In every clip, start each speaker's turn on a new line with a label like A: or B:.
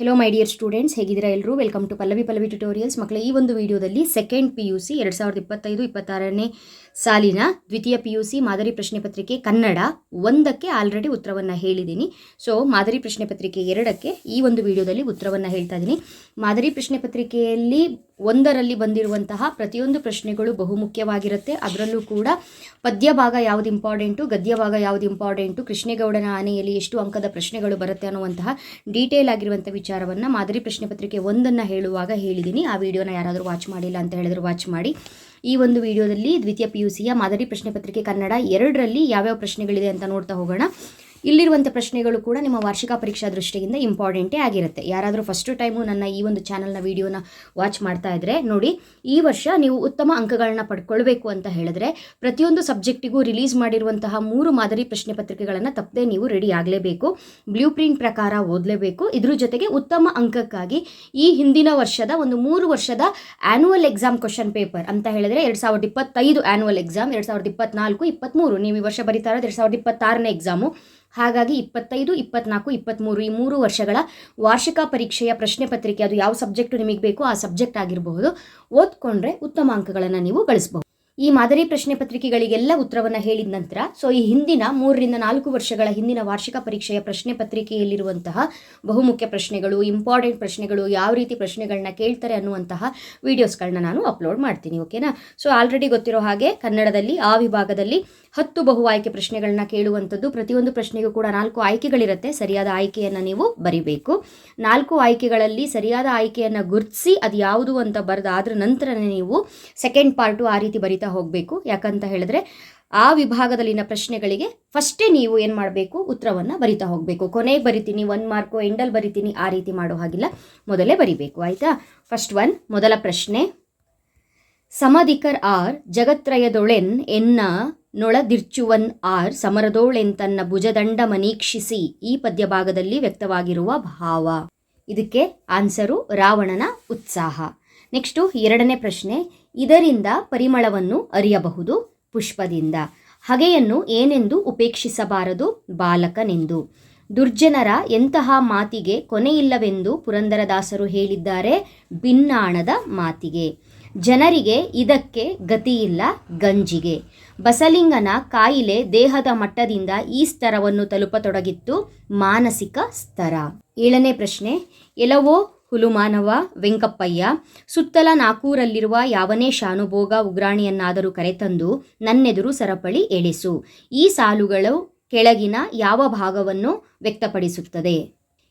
A: Hello my dear students, ಹೇಗಿದ್ದೀರಾ ಎಲ್ಲರೂ? Welcome to Pallavi tutorials. ಮಕ್ಕಳ ಈ ಒಂದು ವಿಡಿಯೋದಲ್ಲಿ ಸೆಕೆಂಡ್ PUC 2025-26ನೇ ಸಾಲಿನ ದ್ವಿತೀಯ PUC ಮಾದರಿ ಪ್ರಶ್ನೆ ಪತ್ರಿಕೆ ಕನ್ನಡ 1ಕ್ಕೆ ಆಲ್ರೆಡಿ ಉತ್ತರವನ್ನು ಹೇಳಿದ್ದೀನಿ. ಸೊ ಮಾದರಿ ಪ್ರಶ್ನೆ ಪತ್ರಿಕೆ 2ಕ್ಕೆ ಈ ಒಂದು ವಿಡಿಯೋದಲ್ಲಿ ಉತ್ತರವನ್ನು ಹೇಳ್ತಾ ಇದ್ದೀನಿ. ಮಾದರಿ ಪ್ರಶ್ನೆ ಪತ್ರಿಕೆಯಲ್ಲಿ 1ರಲ್ಲಿ ಬಂದಿರುವಂತಹ ಪ್ರತಿಯೊಂದು ಪ್ರಶ್ನೆಗಳು ಬಹುಮುಖ್ಯವಾಗಿರುತ್ತೆ. ಅದರಲ್ಲೂ ಕೂಡ ಪದ್ಯ ಭಾಗ ಯಾವುದು ಇಂಪಾರ್ಟೆಂಟು, ಗದ್ಯ ಭಾಗ ಯಾವುದು ಇಂಪಾರ್ಟೆಂಟು, ಕೃಷ್ಣೇಗೌಡನ ಆನೆಯಲ್ಲಿ ಎಷ್ಟು ಅಂಕದ ಪ್ರಶ್ನೆಗಳು ಬರುತ್ತೆ ಅನ್ನುವಂತಹ ಡೀಟೇಲ್ ಆಗಿರುವಂಥ ವಿಚಾರವನ್ನು ಮಾದರಿ ಪ್ರಶ್ನೆ ಪತ್ರಿಕೆ 1ಅನ್ನು ಹೇಳುವಾಗ ಹೇಳಿದ್ದೀನಿ. ಆ ವಿಡಿಯೋನ ಯಾರಾದರೂ ವಾಚ್ ಮಾಡಿಲ್ಲ ಅಂತ ಹೇಳಿದ್ರೆ ವಾಚ್ ಮಾಡಿ. ಈ ಒಂದು ವಿಡಿಯೋದಲ್ಲಿ ದ್ವಿತೀಯ PUCಯ ಮಾದರಿ ಪ್ರಶ್ನೆ ಪತ್ರಿಕೆ ಕನ್ನಡ 2ರಲ್ಲಿ ಯಾವ್ಯಾವ ಪ್ರಶ್ನೆಗಳಿದೆ ಅಂತ ನೋಡ್ತಾ ಹೋಗೋಣ. ಇಲ್ಲಿರುವಂಥ ಪ್ರಶ್ನೆಗಳು ಕೂಡ ನಿಮ್ಮ ವಾರ್ಷಿಕ ಪರೀಕ್ಷಾ ದೃಷ್ಟಿಯಿಂದ ಇಂಪಾರ್ಟೆಂಟೇ ಆಗಿರುತ್ತೆ. ಯಾರಾದರೂ ಫಸ್ಟ್ ಟೈಮು ನನ್ನ ಈ ಒಂದು ಚಾನಲ್ನ ವಿಡಿಯೋನ ವಾಚ್ ಮಾಡ್ತಾ ಇದ್ದರೆ ನೋಡಿ, ಈ ವರ್ಷ ನೀವು ಉತ್ತಮ ಅಂಕಗಳನ್ನ ಪಡ್ಕೊಳ್ಬೇಕು ಅಂತ ಹೇಳಿದ್ರೆ ಪ್ರತಿಯೊಂದು ಸಬ್ಜೆಕ್ಟಿಗೂ ರಿಲೀಸ್ ಮಾಡಿರುವಂತಹ 3 ಮಾದರಿ ಪ್ರಶ್ನೆ ಪತ್ರಿಕೆಗಳನ್ನು ತಪ್ಪದೆ ನೀವು ರೆಡಿ ಆಗಲೇಬೇಕು. ಬ್ಲೂ ಪ್ರಿಂಟ್ ಪ್ರಕಾರ ಓದಲೇಬೇಕು. ಇದ್ರ ಜೊತೆಗೆ ಉತ್ತಮ ಅಂಕಕ್ಕಾಗಿ ಈ ಹಿಂದಿನ ವರ್ಷದ ಒಂದು 3 ವರ್ಷದ ಆ್ಯನ್ಯುವಲ್ ಎಕ್ಸಾಮ್ ಕ್ವಶನ್ ಪೇಪರ್ ಅಂತ ಹೇಳಿದ್ರೆ 2025 ಆ್ಯನ್ಯುವಲ್ ಎಕ್ಸಾಮ್, 2024, 23 ನೀವು ಈ ವರ್ಷ ಬರೀತಾ ಇರೋದು 2026ನೇ ಎಕ್ಸಾಮು. ಹಾಗಾಗಿ 25, 24, 23 ಈ 3 ವರ್ಷಗಳ ವಾರ್ಷಿಕ ಪರೀಕ್ಷೆಯ ಪ್ರಶ್ನೆ ಪತ್ರಿಕೆ ಅದು ಯಾವ ಸಬ್ಜೆಕ್ಟು ನಿಮಗೆ ಬೇಕೋ ಆ ಸಬ್ಜೆಕ್ಟ್ ಆಗಿರಬಹುದು, ಓದ್ಕೊಂಡ್ರೆ ಉತ್ತಮ ಅಂಕಗಳನ್ನು ನೀವು ಗಳಿಸಬಹುದು. ಈ ಮಾದರಿ ಪ್ರಶ್ನೆ ಪತ್ರಿಕೆಗಳಿಗೆಲ್ಲ ಉತ್ತರವನ್ನು ಹೇಳಿದ ನಂತರ ಸೊ ಈ ಹಿಂದಿನ 3 ರಿಂದ 4 ವರ್ಷಗಳ ಹಿಂದಿನ ವಾರ್ಷಿಕ ಪರೀಕ್ಷೆಯ ಪ್ರಶ್ನೆ ಪತ್ರಿಕೆಯಲ್ಲಿರುವಂತಹ ಬಹುಮುಖ್ಯ ಪ್ರಶ್ನೆಗಳು, ಇಂಪಾರ್ಟೆಂಟ್ ಪ್ರಶ್ನೆಗಳು, ಯಾವ ರೀತಿ ಪ್ರಶ್ನೆಗಳನ್ನ ಕೇಳ್ತಾರೆ ಅನ್ನುವಂತಹ ವಿಡಿಯೋಸ್ಗಳನ್ನ ನಾನು ಅಪ್ಲೋಡ್ ಮಾಡ್ತೀನಿ. ಓಕೆನಾ? ಸೊ ಆಲ್ರೆಡಿ ಗೊತ್ತಿರೋ ಹಾಗೆ ಕನ್ನಡದಲ್ಲಿ ಆ ವಿಭಾಗದಲ್ಲಿ 10 ಬಹು ಆಯ್ಕೆ ಪ್ರಶ್ನೆಗಳನ್ನ ಕೇಳುವಂಥದ್ದು. ಪ್ರತಿಯೊಂದು ಪ್ರಶ್ನೆಗೂ ಕೂಡ 4 ಆಯ್ಕೆಗಳಿರುತ್ತೆ. ಸರಿಯಾದ ಆಯ್ಕೆಯನ್ನು ನೀವು ಬರಿಬೇಕು. 4 ಆಯ್ಕೆಗಳಲ್ಲಿ ಸರಿಯಾದ ಆಯ್ಕೆಯನ್ನು ಗುರುತಿಸಿ ಅದು ಯಾವುದು ಅಂತ ಬರೆದಾದ್ರ ನಂತರನೇ ನೀವು ಸೆಕೆಂಡ್ ಪಾರ್ಟು ಆ ರೀತಿ ಬರಿತಾ ಹೋಗಬೇಕು. ಯಾಕಂತ ಹೇಳಿದ್ರೆ ಆ ವಿಭಾಗದಲ್ಲಿನ ಪ್ರಶ್ನೆಗಳಿಗೆ ಫಸ್ಟೇ ನೀವು ಏನು ಮಾಡಬೇಕು, ಉತ್ತರವನ್ನು ಬರಿತಾ ಹೋಗಬೇಕು. ಕೊನೆಗೆ ಬರಿತೀನಿ 1 ಮಾರ್ಕು ಎಂಡಲ್ಲಿ ಬರಿತೀನಿ ಆ ರೀತಿ ಮಾಡೋ ಹಾಗಿಲ್ಲ, ಮೊದಲೇ ಬರಿಬೇಕು. ಆಯಿತಾ? ಫಸ್ಟ್ ಒನ್, ಮೊದಲ ಪ್ರಶ್ನೆ. ಸಮಧಿಕರ್ ಆರ್ ಜಗತ್ರಯದೊಳೆನ್ ಎನ್ನ ನೊಳದಿರ್ಚುವನ್ ಆರ್ ಸಮರದೋಳೆಂತನ್ನ ಭುಜದಂಡ ಮನೀಕ್ಷಿಸಿ ಈ ಪದ್ಯ ಭಾಗದಲ್ಲಿ ವ್ಯಕ್ತವಾಗಿರುವ ಭಾವ. ಇದಕ್ಕೆ ಆನ್ಸರು ರಾವಣನ ಉತ್ಸಾಹ. ನೆಕ್ಸ್ಟು 2ನೇ ಪ್ರಶ್ನೆ. ಇದರಿಂದ ಪರಿಮಳವನ್ನು ಅರಿಯಬಹುದು ಪುಷ್ಪದಿಂದ. ಹಗೆಯನ್ನು ಏನೆಂದು ಉಪೇಕ್ಷಿಸಬಾರದು ಬಾಲಕನೆಂದು. ದುರ್ಜನರ ಎಂತಹ ಮಾತಿಗೆ ಕೊನೆಯಿಲ್ಲವೆಂದು ಪುರಂದರದಾಸರು ಹೇಳಿದ್ದಾರೆ ಭಿನ್ನಾಣದ ಮಾತಿಗೆ. ಜನರಿಗೆ ಇದಕ್ಕೆ ಗತಿಯಿಲ್ಲ ಗಂಜಿಗೆ. ಬಸಲಿಂಗನ ಕಾಯಿಲೆ ದೇಹದ ಮಟ್ಟದಿಂದ ಈ ಸ್ತರವನ್ನು ತಲುಪತೊಡಗಿತ್ತು ಮಾನಸಿಕ ಸ್ತರ. 7ನೇ ಪ್ರಶ್ನೆ. ಎಲವೋ ಹುಲುಮಾನವ ವೆಂಕಪ್ಪಯ್ಯ, ಸುತ್ತಲ ನಾಕೂರಲ್ಲಿರುವ ಯಾವನೇ ಶಾನುಭೋಗ ಉಗ್ರಾಣಿಯನ್ನಾದರೂ ಕರೆತಂದು ನನ್ನೆದುರು ಸರಪಳಿ ಎಳೆಸು. ಈ ಸಾಲುಗಳು ಕೆಳಗಿನ ಯಾವ ಭಾಗವನ್ನು ವ್ಯಕ್ತಪಡಿಸುತ್ತದೆ?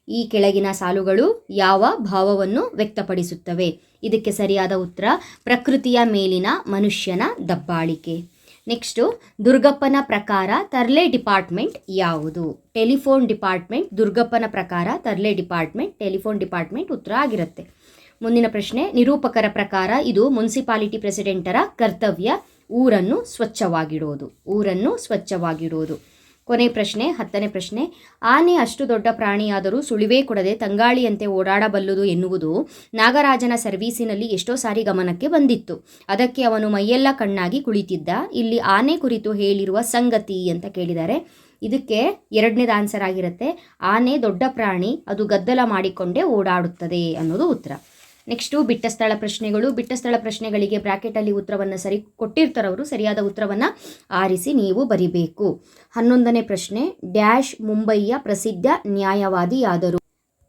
A: ಈ ಕೆಳಗಿನ ಸಾಲುಗಳು ಯಾವ ಭಾವವನ್ನು ವ್ಯಕ್ತಪಡಿಸುತ್ತವೆ? ಇದಕ್ಕೆ ಸರಿಯಾದ ಉತ್ತರ ಪ್ರಕೃತಿಯ ಮೇಲಿನ ಮನುಷ್ಯನ ದಬ್ಬಾಳಿಕೆ. ನೆಕ್ಸ್ಟು, ದುರ್ಗಪ್ಪನ ಪ್ರಕಾರ ತರ್ಲೆ ಡಿಪಾರ್ಟ್ಮೆಂಟ್ ಯಾವುದು? Telephone department. ದುರ್ಗಪ್ಪನ ಪ್ರಕಾರ ತರ್ಲೆ ಡಿಪಾರ್ಟ್ಮೆಂಟ್ ಟೆಲಿಫೋನ್ ಡಿಪಾರ್ಟ್ಮೆಂಟ್ ಉತ್ತರ ಆಗಿರುತ್ತೆ. ಮುಂದಿನ ಪ್ರಶ್ನೆ. ನಿರೂಪಕರ ಪ್ರಕಾರ ಇದು ಮುನ್ಸಿಪಾಲಿಟಿ ಪ್ರೆಸಿಡೆಂಟರ ಕರ್ತವ್ಯ ಊರನ್ನು ಸ್ವಚ್ಛವಾಗಿಡೋದು. ಕೊನೆ ಪ್ರಶ್ನೆ 10ನೇ ಪ್ರಶ್ನೆ. ಆನೆ ಅಷ್ಟು ದೊಡ್ಡ ಪ್ರಾಣಿಯಾದರೂ ಸುಳಿವೇ ಕೊಡದೆ ತಂಗಾಳಿಯಂತೆ ಓಡಾಡಬಲ್ಲುದು ಎನ್ನುವುದು ನಾಗರಾಜನ ಸರ್ವೀಸಿನಲ್ಲಿ ಎಷ್ಟೋ ಸಾರಿ ಗಮನಕ್ಕೆ ಬಂದಿತ್ತು. ಅದಕ್ಕೆ ಅವನು ಮೈಯೆಲ್ಲ ಕಣ್ಣಾಗಿ ಕುಳಿತಿದ್ದ. ಇಲ್ಲಿ ಆನೆ ಕುರಿತು ಹೇಳಿರುವ ಸಂಗತಿ ಅಂತ ಕೇಳಿದ್ದಾರೆ. ಇದಕ್ಕೆ 2ನೇದು ಆನ್ಸರ್ ಆಗಿರುತ್ತೆ. ಆನೆ ದೊಡ್ಡ ಪ್ರಾಣಿ, ಅದು ಗದ್ದಲ ಮಾಡಿಕೊಂಡೇ ಓಡಾಡುತ್ತದೆ ಅನ್ನೋದು ಉತ್ತರ. ನೆಕ್ಸ್ಟು ಬಿಟ್ಟ ಸ್ಥಳ ಪ್ರಶ್ನೆಗಳು. ಬಿಟ್ಟ ಸ್ಥಳ ಪ್ರಶ್ನೆಗಳಿಗೆ ಬ್ರ್ಯಾಕೆಟಲ್ಲಿ ಉತ್ತರವನ್ನು ಸರಿ ಕೊಟ್ಟಿರ್ತಾರವರು, ಸರಿಯಾದ ಉತ್ತರವನ್ನು ಆರಿಸಿ ನೀವು ಬರಿಬೇಕು. 11ನೇ ಪ್ರಶ್ನೆ. ಡ್ಯಾಶ್ ಮುಂಬಯಿಯ ಪ್ರಸಿದ್ಧ ನ್ಯಾಯವಾದಿಯಾದರು.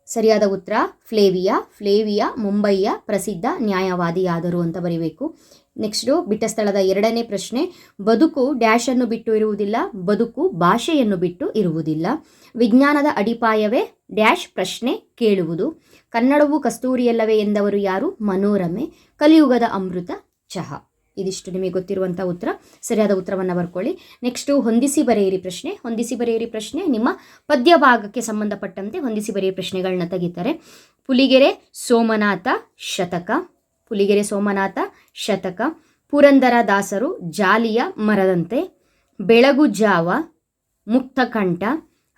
A: ಸರಿಯಾದ ಉತ್ತರ ಫ್ಲೇವಿಯಾ ಮುಂಬಯಿಯ ಪ್ರಸಿದ್ಧ ನ್ಯಾಯವಾದಿಯಾದರು ಅಂತ ಬರಿಬೇಕು. ನೆಕ್ಸ್ಟು ಬಿಟ್ಟ ಸ್ಥಳದ 2ನೇ ಪ್ರಶ್ನೆ. ಬದುಕು ಡ್ಯಾಶನ್ನು ಬಿಟ್ಟು ಇರುವುದಿಲ್ಲ, ಬದುಕು ಭಾಷೆಯನ್ನು ಬಿಟ್ಟು ಇರುವುದಿಲ್ಲ. ವಿಜ್ಞಾನದ ಅಡಿಪಾಯವೇ ಡ್ಯಾಶ್ ಪ್ರಶ್ನೆ ಕೇಳುವುದು. ಕನ್ನಡವು ಕಸ್ತೂರಿಯಲ್ಲವೇ ಎಂದವರು ಯಾರು? ಮನೋರಮೆ. ಕಲಿಯುಗದ ಅಮೃತ ಚಹಾ. ಇದಿಷ್ಟು ನಿಮಗೆ ಗೊತ್ತಿರುವಂಥ ಉತ್ತರ. ಸರಿಯಾದ ಉತ್ತರವನ್ನು ಬರ್ಕೊಳ್ಳಿ. ನೆಕ್ಸ್ಟು ಹೊಂದಿಸಿ ಬರೆಯಿರಿ ಪ್ರಶ್ನೆ. ನಿಮ್ಮ ಪದ್ಯ ಭಾಗಕ್ಕೆ ಸಂಬಂಧಪಟ್ಟಂತೆ ಹೊಂದಿಸಿ ಬರೆಯಿರಿ ಪ್ರಶ್ನೆಗಳನ್ನ ತೆಗಿತಾರೆ. ಪುಲಿಗೆರೆ ಸೋಮನಾಥ ಶತಕ. ಪುರಂದರ ದಾಸರು ಜಾಲಿಯ ಮರದಂತೆ. ಬೆಳಗು ಜಾವ, ಮುಕ್ತಕಂಠ,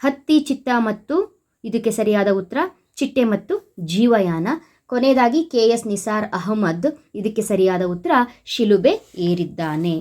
A: ಹತ್ತಿ ಚಿತ್ತ ಮತ್ತು ಇದಕ್ಕೆ ಸರಿಯಾದ ಉತ್ತರ ಚಿಟ್ಟೆ ಮತ್ತು ಜೀವಯಾನ. ಕೊನೆಯದಾಗಿ KS ನಿಸಾರ್ ಅಹಮದ್. ಇದಕ್ಕೆ ಸರಿಯಾದ ಉತ್ತರ ಶಿಲುಬೆ ಏರಿದ್ದಾನೆ.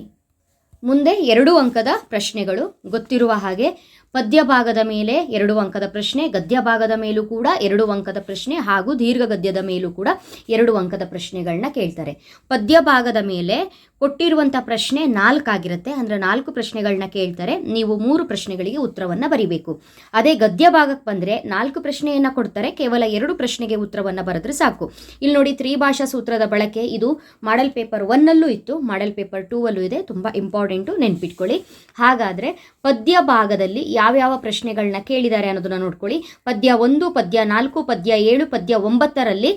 A: ಮುಂದೆ 2 ಅಂಕದ ಪ್ರಶ್ನೆಗಳು. ಗೊತ್ತಿರುವ ಹಾಗೆ ಪದ್ಯ ಭಾಗದ ಮೇಲೆ 2 ಅಂಕದ ಪ್ರಶ್ನೆ, ಗದ್ಯ ಭಾಗದ ಮೇಲೂ ಕೂಡ 2 ಅಂಕದ ಪ್ರಶ್ನೆ ಹಾಗೂ ದೀರ್ಘ ಗದ್ಯದ ಮೇಲೂ ಕೂಡ 2 ಅಂಕದ ಪ್ರಶ್ನೆಗಳನ್ನ ಕೇಳ್ತಾರೆ. ಪದ್ಯ ಭಾಗದ ಮೇಲೆ ಕೊಟ್ಟಿರುವಂಥ ಪ್ರಶ್ನೆ 4 ಆಗಿರುತ್ತೆ. ಅಂದರೆ 4 ಪ್ರಶ್ನೆಗಳನ್ನ ಕೇಳ್ತಾರೆ. ನೀವು 3 ಪ್ರಶ್ನೆಗಳಿಗೆ ಉತ್ತರವನ್ನು ಬರೀಬೇಕು. ಅದೇ ಗದ್ಯ ಭಾಗಕ್ಕೆ ಬಂದರೆ 4 ಪ್ರಶ್ನೆಯನ್ನು ಕೊಡ್ತಾರೆ, ಕೇವಲ 2 ಪ್ರಶ್ನೆಗೆ ಉತ್ತರವನ್ನು ಬರೆದ್ರೆ ಸಾಕು. ಇಲ್ಲಿ ನೋಡಿ, ತ್ರಿಭಾಷಾ ಸೂತ್ರದ ಬಳಕೆ ಇದು ಮಾಡೆಲ್ ಪೇಪರ್ 1 ಇತ್ತು, ಮಾಡೆಲ್ ಪೇಪರ್ 2 ಇದೆ. ತುಂಬ ಇಂಪಾರ್ಟೆಂಟು, ನೆನ್ಪಿಟ್ಕೊಳ್ಳಿ. ಹಾಗಾದರೆ ಪದ್ಯ ಭಾಗದಲ್ಲಿ ಯಾವ್ಯಾವ ಪ್ರಶ್ನೆಗಳನ್ನ ಕೇಳಿದ್ದಾರೆ ಅನ್ನೋದನ್ನ ನೋಡ್ಕೊಳ್ಳಿ. ಪದ್ಯ 1, ಪದ್ಯ 4, ಪದ್ಯ 7, ಪದ್ಯ 9ರಲ್ಲಿ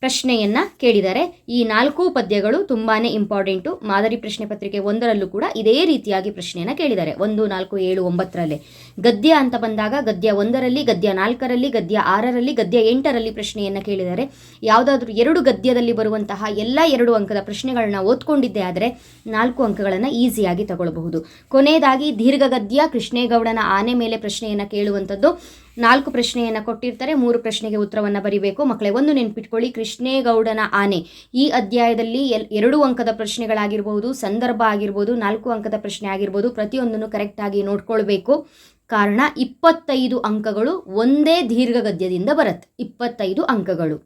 A: ಪ್ರಶ್ನೆಯನ್ನು ಕೇಳಿದ್ದಾರೆ. ಈ 4 ಪದ್ಯಗಳು ತುಂಬಾ ಇಂಪಾರ್ಟೆಂಟು. ಮಾದರಿ ಪ್ರಶ್ನೆ ಪತ್ರಿಕೆ 1ರಲ್ಲೂ ಕೂಡ ಇದೇ ರೀತಿಯಾಗಿ ಪ್ರಶ್ನೆಯನ್ನು ಕೇಳಿದ್ದಾರೆ. 1, 4, 7, 9ರಲ್ಲಿ. ಗದ್ಯ ಅಂತ ಬಂದಾಗ ಗದ್ಯ 1ರಲ್ಲಿ, ಗದ್ಯ 4ರಲ್ಲಿ, ಗದ್ಯ 6ರಲ್ಲಿ, ಗದ್ಯ 8ರಲ್ಲಿ ಪ್ರಶ್ನೆಯನ್ನು ಕೇಳಿದ್ದಾರೆ. ಯಾವುದಾದ್ರೂ 2 ಗದ್ಯದಲ್ಲಿ ಬರುವಂತಹ ಎಲ್ಲ 2 ಅಂಕದ ಪ್ರಶ್ನೆಗಳನ್ನ ಓದ್ಕೊಂಡಿದ್ದೆ ಆದರೆ 4 ಅಂಕಗಳನ್ನು ಈಸಿಯಾಗಿ ತಗೊಳ್ಬಹುದು. ಕೊನೆಯದಾಗಿ ದೀರ್ಘ ಗದ್ಯ, ಕೃಷ್ಣೇಗೌಡನ ಆನೆ ಮೇಲೆ ಪ್ರಶ್ನೆಯನ್ನು ಕೇಳುವಂಥದ್ದು. 4 ಪ್ರಶ್ನೆಯನ್ನು ಕೊಟ್ಟಿರ್ತಾರೆ, 3 ಪ್ರಶ್ನೆಗೆ ಉತ್ತರವನ್ನು ಬರೀಬೇಕು. ಮಕ್ಕಳೇ, ಒಂದು ನೆನ್ಪಿಟ್ಕೊಳ್ಳಿ, ಕೃಷ್ಣೇಗೌಡನ ಆನೆ ಈ ಅಧ್ಯಾಯದಲ್ಲಿ 2 ಅಂಕದ ಪ್ರಶ್ನೆಗಳಾಗಿರ್ಬೋದು, ಸಂದರ್ಭ ಆಗಿರ್ಬೋದು, 4 ಅಂಕದ ಪ್ರಶ್ನೆ ಆಗಿರ್ಬೋದು, ಪ್ರತಿಯೊಂದನ್ನು ಕರೆಕ್ಟಾಗಿ ನೋಡ್ಕೊಳ್ಬೇಕು. ಕಾರಣ 25 ಅಂಕಗಳು ಒಂದೇ ದೀರ್ಘ ಗದ್ಯದಿಂದ ಬರುತ್ತೆ. 25 ಅಂಕಗಳು.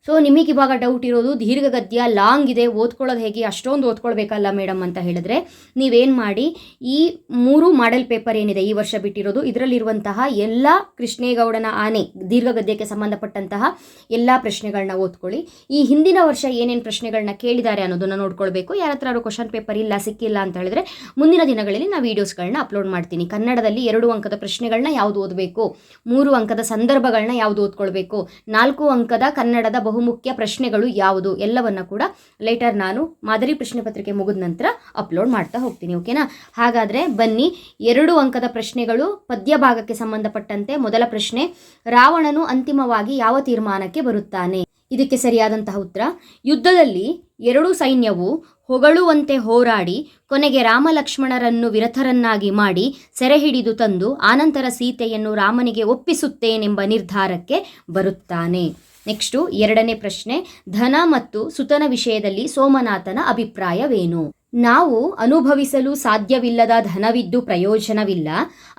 A: ಸೊ ನಿಮಗಿವಾಗ ಡೌಟ್ ಇರೋದು, ದೀರ್ಘ ಗದ್ಯ ಲಾಂಗ್ ಇದೆ, ಓದ್ಕೊಳ್ಳೋದು ಹೇಗೆ, ಅಷ್ಟೊಂದು ಓದ್ಕೊಳ್ಬೇಕಲ್ಲ ಮೇಡಮ್ ಅಂತ ಹೇಳಿದ್ರೆ, ನೀವೇನು ಮಾಡಿ, ಈ 3 ಮಾಡೆಲ್ ಪೇಪರ್ ಏನಿದೆ ಈ ವರ್ಷ ಬಿಟ್ಟಿರೋದು, ಇದರಲ್ಲಿರುವಂತಹ ಎಲ್ಲ ಕೃಷ್ಣೇಗೌಡನ ಆನೆ ದೀರ್ಘ ಗದ್ಯಕ್ಕೆ ಸಂಬಂಧಪಟ್ಟಂತಹ ಎಲ್ಲ ಪ್ರಶ್ನೆಗಳನ್ನ ಓದ್ಕೊಳ್ಳಿ. ಈ ಹಿಂದಿನ ವರ್ಷ ಏನೇನು ಪ್ರಶ್ನೆಗಳನ್ನ ಕೇಳಿದ್ದಾರೆ ಅನ್ನೋದನ್ನು ನೋಡ್ಕೊಳ್ಬೇಕು. ಯಾರ ಹತ್ರ ಕ್ವಶನ್ ಪೇಪರ್ ಇಲ್ಲ, ಸಿಕ್ಕಿಲ್ಲ ಅಂತ ಹೇಳಿದ್ರೆ ಮುಂದಿನ ದಿನಗಳಲ್ಲಿ ನಾನು ವೀಡಿಯೋಸ್ಗಳನ್ನ ಅಪ್ಲೋಡ್ ಮಾಡ್ತೀನಿ. ಕನ್ನಡದಲ್ಲಿ 2 ಅಂಕದ ಪ್ರಶ್ನೆಗಳನ್ನ ಯಾವುದು ಓದಬೇಕು, 3 ಅಂಕದ ಸಂದರ್ಭಗಳನ್ನ ಯಾವುದು ಓದ್ಕೊಳ್ಬೇಕು, 4 ಅಂಕದ ಕನ್ನಡದ ಬಹುಮುಖ್ಯ ಪ್ರಶ್ನೆಗಳು ಯಾವುದು, ಎಲ್ಲವನ್ನ ಕೂಡ ಲೇಟರ್ ನಾನು ಮಾದರಿ ಪ್ರಶ್ನೆ ಪತ್ರಿಕೆ ಮುಗಿದ ನಂತರ ಅಪ್ಲೋಡ್ ಮಾಡ್ತಾ ಹೋಗ್ತೀನಿ. ಓಕೆನಾ? ಹಾಗಾದರೆ ಬನ್ನಿ, 2 ಅಂಕದ ಪ್ರಶ್ನೆಗಳು ಪದ್ಯ ಭಾಗಕ್ಕೆ ಸಂಬಂಧಪಟ್ಟಂತೆ. ಮೊದಲ ಪ್ರಶ್ನೆ, ರಾವಣನು ಅಂತಿಮವಾಗಿ ಯಾವ ತೀರ್ಮಾನಕ್ಕೆ ಬರುತ್ತಾನೆ? ಇದಕ್ಕೆ ಸರಿಯಾದಂತಹ ಉತ್ತರ, ಯುದ್ಧದಲ್ಲಿ 2 ಸೈನ್ಯವು ಹೊಗಳುವಂತೆ ಹೋರಾಡಿ ಕೊನೆಗೆ ರಾಮ ಲಕ್ಷ್ಮಣರನ್ನು ವಿರಥರನ್ನಾಗಿ ಮಾಡಿ ಸೆರೆ ಹಿಡಿದು ತಂದು ಆನಂತರ ಸೀತೆಯನ್ನು ರಾಮನಿಗೆ ಒಪ್ಪಿಸುತ್ತೇನೆಂಬ ನಿರ್ಧಾರಕ್ಕೆ ಬರುತ್ತಾನೆ. ನೆಕ್ಸ್ಟು 2ನೇ ಪ್ರಶ್ನೆ, ಧನ ಮತ್ತು ಸುತನ ವಿಷಯದಲ್ಲಿ ಸೋಮನಾಥನ ಅಭಿಪ್ರಾಯವೇನು? ನಾವು ಅನುಭವಿಸಲು ಸಾಧ್ಯವಿಲ್ಲದ ಧನವಿದ್ದು ಪ್ರಯೋಜನವಿಲ್ಲ,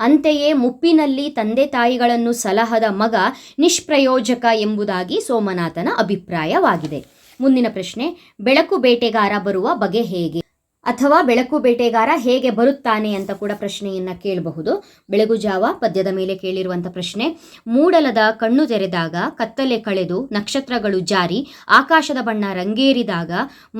A: ಅಂತೆಯೇ ಮುಪ್ಪಿನಲ್ಲಿ ತಂದೆ ತಾಯಿಗಳನ್ನು ಸಲಹದ ಮಗ ನಿಷ್ಪ್ರಯೋಜಕ ಎಂಬುದಾಗಿ ಸೋಮನಾಥನ ಅಭಿಪ್ರಾಯವಾಗಿದೆ. ಮುಂದಿನ ಪ್ರಶ್ನೆ, ಬೆಳಕು ಬೇಟೆಗಾರ ಬರುವ ಬಗೆ ಹೇಗೆ? ಅಥವಾ ಬೆಳಕು ಬೇಟೆಗಾರ ಹೇಗೆ ಬರುತ್ತಾನೆ ಅಂತ ಕೂಡ ಪ್ರಶ್ನೆಯನ್ನು ಕೇಳಬಹುದು. ಬೆಳಗು ಜಾವ ಪದ್ಯದ ಮೇಲೆ ಕೇಳಿರುವಂಥ ಪ್ರಶ್ನೆ, ಮೂಡಲದ ಕಣ್ಣು ತೆರೆದಾಗ ಕತ್ತಲೆ ಕಳೆದು ನಕ್ಷತ್ರಗಳು ಜಾರಿ ಆಕಾಶದ ಬಣ್ಣ ರಂಗೇರಿದಾಗ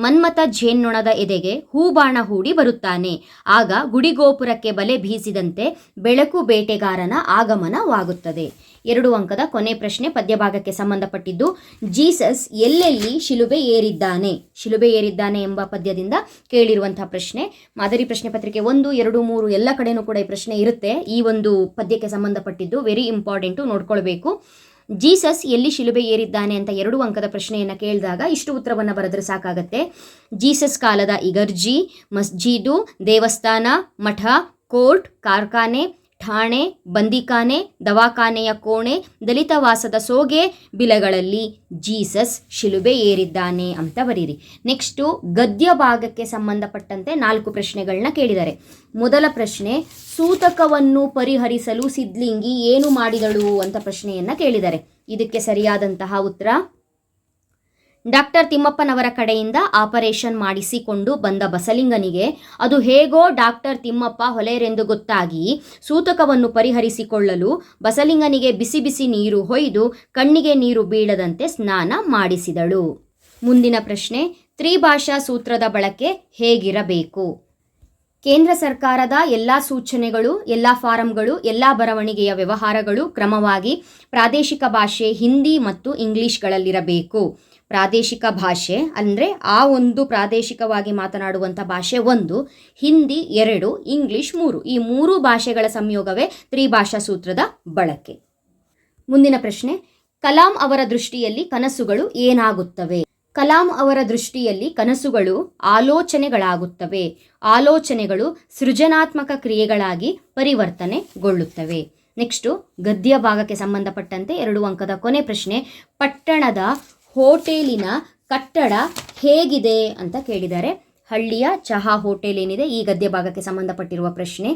A: ಮನ್ಮಥ ಜೇನ್ನೊಣದ ಎದೆಗೆ ಹೂಬಾಣ ಹೂಡಿ ಬರುತ್ತಾನೆ. ಆಗ ಗುಡಿಗೋಪುರಕ್ಕೆ ಬಲೆ ಬೀಸಿದಂತೆ ಬೆಳಕು ಬೇಟೆಗಾರನ ಆಗಮನವಾಗುತ್ತದೆ. 2 ಅಂಕದ ಕೊನೆ ಪ್ರಶ್ನೆ ಪದ್ಯಭಾಗಕ್ಕೆ ಸಂಬಂಧಪಟ್ಟಿದ್ದು, ಜೀಸಸ್ ಎಲ್ಲೆಲ್ಲಿ ಶಿಲುಬೆ ಏರಿದ್ದಾನೆ? ಶಿಲುಬೆ ಏರಿದ್ದಾನೆ ಎಂಬ ಪದ್ಯದಿಂದ ಕೇಳಿರುವಂತಹ ಪ್ರಶ್ನೆ. ಮಾದರಿ ಪ್ರಶ್ನೆ ಪತ್ರಿಕೆ 1, 2, 3 ಎಲ್ಲ ಕಡೆನೂ ಕೂಡ ಈ ಪ್ರಶ್ನೆ ಇರುತ್ತೆ. ಈ ಒಂದು ಪದ್ಯಕ್ಕೆ ಸಂಬಂಧಪಟ್ಟಿದ್ದು ವೆರಿ ಇಂಪಾರ್ಟೆಂಟು, ನೋಡ್ಕೊಳ್ಬೇಕು. ಜೀಸಸ್ ಎಲ್ಲಿ ಶಿಲುಬೆ ಏರಿದ್ದಾನೆ ಅಂತ 2 ಅಂಕದ ಪ್ರಶ್ನೆಯನ್ನು ಕೇಳಿದಾಗ ಇಷ್ಟು ಉತ್ತರವನ್ನು ಬರೆದ್ರೆ ಸಾಕಾಗತ್ತೆ. ಜೀಸಸ್ ಕಾಲದ ಇಗರ್ಜಿ, ಮಸ್ಜಿದು, ದೇವಸ್ಥಾನ, ಮಠ, ಕೋರ್ಟ್, ಕಾರ್ಖಾನೆ, ಠಾಣೆ, ಬಂದಿಖಾನೆ, ದವಾಖಾನೆಯ ಕೋಣೆ, ದಲಿತವಾಸದ ಸೋಗೆ ಬಿಲಗಳಲ್ಲಿ ಜೀಸಸ್ ಶಿಲುಬೆ ಏರಿದ್ದಾನೆ ಅಂತ ಬರೀರಿ. ನೆಕ್ಸ್ಟು ಗದ್ಯ ಭಾಗಕ್ಕೆ ಸಂಬಂಧಪಟ್ಟಂತೆ 4 ಪ್ರಶ್ನೆಗಳನ್ನ ಕೇಳಿದ್ದಾರೆ. ಮೊದಲ ಪ್ರಶ್ನೆ, ಸೂತಕವನ್ನು ಪರಿಹರಿಸಲು ಸಿದ್ಲಿಂಗಿ ಏನು ಮಾಡಿದಳು ಅಂತ ಪ್ರಶ್ನೆಯನ್ನು ಕೇಳಿದ್ದಾರೆ. ಇದಕ್ಕೆ ಸರಿಯಾದಂತಹ ಉತ್ತರ, ಡಾಕ್ಟರ್ ತಿಮ್ಮಪ್ಪನವರ ಕಡೆಯಿಂದ ಆಪರೇಷನ್ ಮಾಡಿಸಿಕೊಂಡು ಬಂದ ಬಸಲಿಂಗನಿಗೆ ಅದು ಹೇಗೋ ಡಾಕ್ಟರ್ ತಿಮ್ಮಪ್ಪ ಹೊಲೆರೆಂದು ಗೊತ್ತಾಗಿ ಸೂತಕವನ್ನು ಪರಿಹರಿಸಿಕೊಳ್ಳಲು ಬಸಲಿಂಗನಿಗೆ ಬಿಸಿ ಬಿಸಿ ನೀರು ಹೊಯ್ದು ಕಣ್ಣಿಗೆ ನೀರು ಬೀಳದಂತೆ ಸ್ನಾನ ಮಾಡಿಸಿದಳು. ಮುಂದಿನ ಪ್ರಶ್ನೆ, ತ್ರಿಭಾಷಾ ಸೂತ್ರದ ಬಳಕೆ ಹೇಗಿರಬೇಕು? ಕೇಂದ್ರ ಸರ್ಕಾರದ ಎಲ್ಲ ಸೂಚನೆಗಳು, ಎಲ್ಲ ಫಾರಂಗಳು, ಎಲ್ಲ ಬರವಣಿಗೆಯ ವ್ಯವಹಾರಗಳು ಕ್ರಮವಾಗಿ ಪ್ರಾದೇಶಿಕ ಭಾಷೆ ಹಿಂದಿ ಮತ್ತು ಇಂಗ್ಲಿಷ್ಗಳಲ್ಲಿರಬೇಕು. ಪ್ರಾದೇಶಿಕ ಭಾಷೆ ಅಂದರೆ ಆ ಒಂದು ಪ್ರಾದೇಶಿಕವಾಗಿ ಮಾತನಾಡುವಂಥ ಭಾಷೆ 1, ಹಿಂದಿ 2, ಇಂಗ್ಲಿಷ್ 3. ಈ 3 ಭಾಷೆಗಳ ಸಂಯೋಗವೇ ತ್ರಿಭಾಷಾ ಸೂತ್ರದ ಬಳಕೆ. ಮುಂದಿನ ಪ್ರಶ್ನೆ, ಕಲಾಂ ಅವರ ದೃಷ್ಟಿಯಲ್ಲಿ ಕನಸುಗಳು ಏನಾಗುತ್ತವೆ? ಕಲಾಂ ಅವರ ದೃಷ್ಟಿಯಲ್ಲಿ ಕನಸುಗಳು ಆಲೋಚನೆಗಳಾಗುತ್ತವೆ. ಆಲೋಚನೆಗಳು ಸೃಜನಾತ್ಮಕ ಕ್ರಿಯೆಗಳಾಗಿ ಪರಿವರ್ತನೆಗೊಳ್ಳುತ್ತವೆ. ನೆಕ್ಸ್ಟು ಗದ್ಯ ಭಾಗಕ್ಕೆ ಸಂಬಂಧಪಟ್ಟಂತೆ 2 ಅಂಕದ ಕೊನೆ ಪ್ರಶ್ನೆ, ಪಟ್ಟಣದ ಹೋಟೆಲಿನ ಕಟ್ಟಡ ಹೇಗಿದೆ ಅಂತ ಕೇಳಿದ್ದಾರೆ. ಹಳ್ಳಿಯ ಚಹಾ ಹೋಟೆಲ್ ಏನಿದೆ ಈ ಗದ್ಯ ಭಾಗಕ್ಕೆ ಸಂಬಂಧಪಟ್ಟಿರುವ ಪ್ರಶ್ನೆ.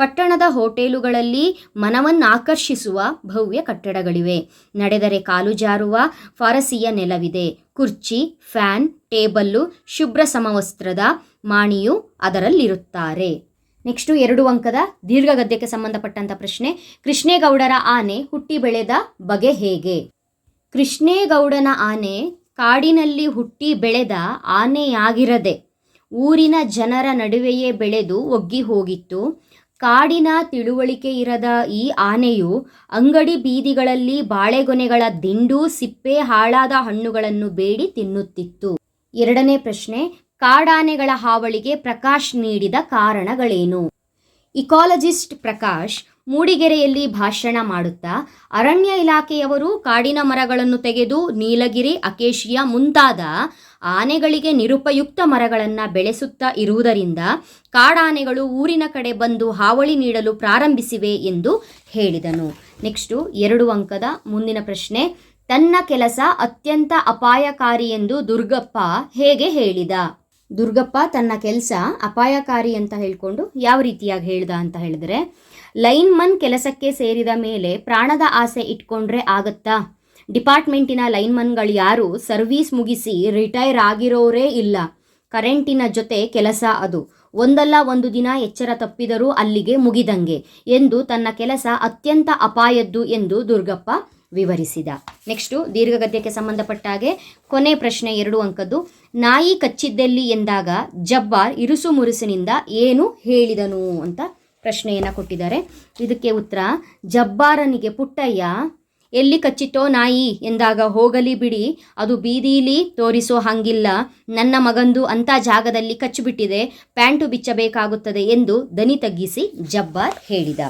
A: ಪಟ್ಟಣದ ಹೋಟೆಲುಗಳಲ್ಲಿ ಮನವನ್ನು ಆಕರ್ಷಿಸುವ ಭವ್ಯ ಕಟ್ಟಡಗಳಿವೆ. ನಡೆದರೆ ಕಾಲು ಜಾರುವ ಫಾರಸಿಯ ನೆಲವಿದೆ. ಕುರ್ಚಿ, ಫ್ಯಾನ್, ಟೇಬಲ್ಲು, ಶುಭ್ರ ಸಮವಸ್ತ್ರದ ಮಾಣಿಯು ಅದರಲ್ಲಿರುತ್ತಾರೆ. ನೆಕ್ಸ್ಟು 2 ಅಂಕದ ದೀರ್ಘ ಗದ್ಯಕ್ಕೆ ಸಂಬಂಧಪಟ್ಟಂಥ ಪ್ರಶ್ನೆ. ಕೃಷ್ಣೇಗೌಡರ ಆನೆ ಹುಟ್ಟಿ ಬೆಳೆದ ಬಗೆ ಹೇಗೆ? ಕೃಷ್ಣೇಗೌಡನ ಆನೆ ಕಾಡಿನಲ್ಲಿ ಹುಟ್ಟಿ ಬೆಳೆದ ಆನೆಯಾಗಿರದೆ ಊರಿನ ಜನರ ನಡುವೆಯೇ ಬೆಳೆದು ಒಗ್ಗಿ ಹೋಗಿತ್ತು. ಕಾಡಿನ ತಿಳುವಳಿಕೆ ಇರದ ಈ ಆನೆಯು ಅಂಗಡಿ ಬೀದಿಗಳಲ್ಲಿ ಬಾಳೆಗೊನೆಗಳ ದಿಂಡು, ಸಿಪ್ಪೆ, ಹಾಳಾದ ಹಣ್ಣುಗಳನ್ನು ಬೇಡಿ ತಿನ್ನುತ್ತಿತ್ತು. 2ನೇ ಪ್ರಶ್ನೆ. ಕಾಡಾನೆಗಳ ಹಾವಳಿಗೆ ಪ್ರಕಾಶ್ ನೀಡಿದ ಕಾರಣಗಳೇನು? ಇಕಾಲಜಿಸ್ಟ್ ಪ್ರಕಾಶ್ ಮೂಡಿಗೆರೆಯಲ್ಲಿ ಭಾಷಣ ಮಾಡುತ್ತಾ ಅರಣ್ಯ ಇಲಾಖೆಯವರು ಕಾಡಿನ ಮರಗಳನ್ನು ತೆಗೆದು ನೀಲಗಿರಿ, ಅಕೇಶಿಯಾ ಮುಂತಾದ ಆನೆಗಳಿಗೆ ನಿರುಪಯುಕ್ತ ಮರಗಳನ್ನು ಬೆಳೆಸುತ್ತಾ ಇರುವುದರಿಂದ ಕಾಡಾನೆಗಳು ಊರಿನ ಕಡೆ ಬಂದು ಹಾವಳಿ ನೀಡಲು ಪ್ರಾರಂಭಿಸಿವೆ ಎಂದು ಹೇಳಿದನು. ನೆಕ್ಸ್ಟು 2 ಅಂಕದ ಮುಂದಿನ ಪ್ರಶ್ನೆ. ತನ್ನ ಕೆಲಸ ಅತ್ಯಂತ ಅಪಾಯಕಾರಿ ಎಂದು ದುರ್ಗಪ್ಪ ಹೇಗೆ ಹೇಳಿದ? ದುರ್ಗಪ್ಪ ತನ್ನ ಕೆಲಸ ಅಪಾಯಕಾರಿ ಅಂತ ಹೇಳ್ಕೊಂಡು ಯಾವ ರೀತಿಯಾಗಿ ಹೇಳ್ದ ಅಂತ ಹೇಳಿದ್ರೆ, ಲೈನ್ಮನ್ ಕೆಲಸಕ್ಕೆ ಸೇರಿದ ಮೇಲೆ ಪ್ರಾಣದ ಆಸೆ ಇಟ್ಕೊಂಡ್ರೆ ಆಗತ್ತಾ? ಡಿಪಾರ್ಟ್ಮೆಂಟಿನ ಲೈನ್ಮನ್ಗಳು ಯಾರು ಸರ್ವೀಸ್ ಮುಗಿಸಿ ರಿಟೈರ್ ಆಗಿರೋರೇ ಇಲ್ಲ. ಕರೆಂಟಿನ ಜೊತೆ ಕೆಲಸ ಅದು. ಒಂದಲ್ಲ ಒಂದು ದಿನ ಎಚ್ಚರ ತಪ್ಪಿದರೂ ಅಲ್ಲಿಗೆ ಮುಗಿದಂಗೆ ಎಂದು ತನ್ನ ಕೆಲಸ ಅತ್ಯಂತ ಅಪಾಯದ್ದು ಎಂದು ದುರ್ಗಪ್ಪ ವಿವರಿಸಿದ. ನೆಕ್ಸ್ಟು ದೀರ್ಘಗದ್ಯಕ್ಕೆ ಸಂಬಂಧಪಟ್ಟಾಗೆ ಕೊನೆ ಪ್ರಶ್ನೆ 2 ಅಂಕದ್ದು. ನಾಯಿ ಕಚ್ಚಿದ್ದೆಲ್ಲಿ ಎಂದಾಗ ಜಬ್ಬಾರ್ ಇರುಸು ಮುರುಸಿನಿಂದ ಏನು ಹೇಳಿದನು ಅಂತ ಪ್ರಶ್ನೆಯನ್ನು ಕೊಟ್ಟಿದ್ದಾರೆ. ಇದಕ್ಕೆ ಉತ್ತರ, ಜಬ್ಬಾರನಿಗೆ ಪುಟ್ಟಯ್ಯ ಎಲ್ಲಿ ಕಚ್ಚಿತೋ ನಾಯಿ ಎಂದಾಗ ಹೋಗಲಿ ಬಿಡಿ, ಅದು ಬೀದೀಲಿ ತೋರಿಸೋ ಹಂಗಿಲ್ಲ, ನನ್ನ ಮಗಂದು ಅಂಥ ಜಾಗದಲ್ಲಿ ಕಚ್ಚಿಬಿಟ್ಟಿದೆ, ಪ್ಯಾಂಟು ಬಿಚ್ಚಬೇಕಾಗುತ್ತದೆ ಎಂದು ದನಿ ತಗ್ಗಿಸಿ ಜಬ್ಬಾರ್ ಹೇಳಿದ.